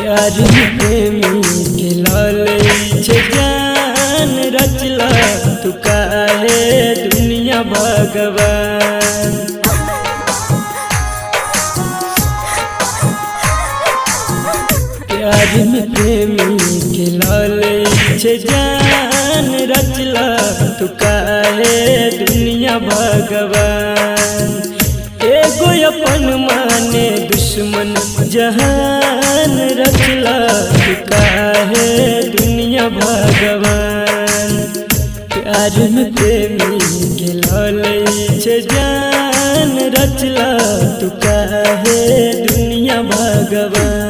प्यार में प्रेमी के लाले छे जान रचला तू काहे दुनिया भगवान। प्यार में प्रेमी के लाले छे जान रचला तू काहे दुनिया भगवान। एगो अपन माने दुश्मन जहान रचला तू काहे दुनिया भगवान। प्यार में प्रेमी के लाले छे जान रचला तू काहे दुनिया भगवान।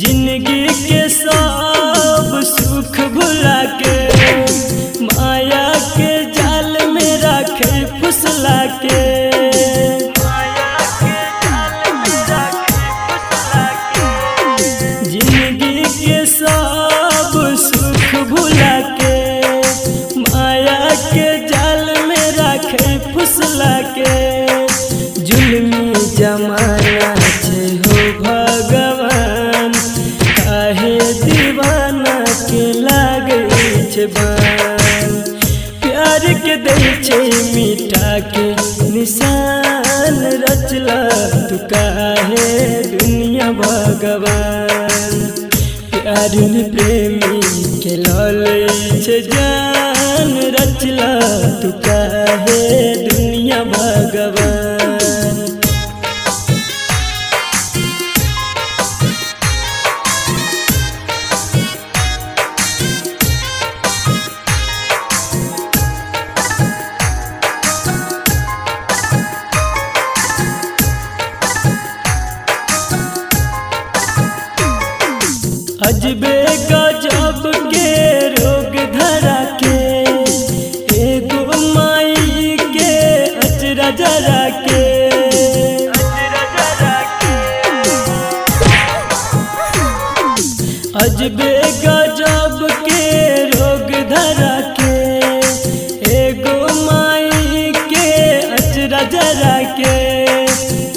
जिंदगी के सब सुख भुला के माया के जाल में रखे फुसला के। जिंदगी के सब सुख भुला के माया के जाल में रखे फुसला के। जुल्मी जमाना छे हो भगवान काहे दीवाना के लागे छे बान। प्यार के दे छे मीठा के निशान रचला तू काहे दुनिया भगवान। प्यार में प्रेमी के लाले छे जान रचला तू काहे दुनिया भगवान। अजबे गजब के रोग धरा के एगो माई के अचरा जरा के। अजबे गजब के रोग धरा के एगो माई के अचरा जरा के।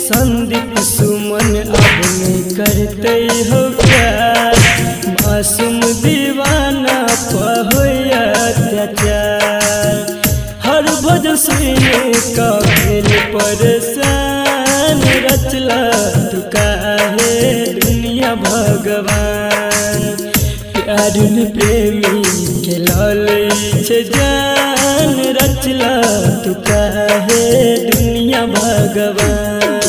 संदीप सुमन अब नहीं करते हो प्यार मासूम दीवाना पहोया अत्याचार। हर भजन सुने का भेल परेशान रचला तू काहे दुनिया भगवान। प्यार में प्रेमी के लाले छे जान रचला तू काहे दुनिया भगवान।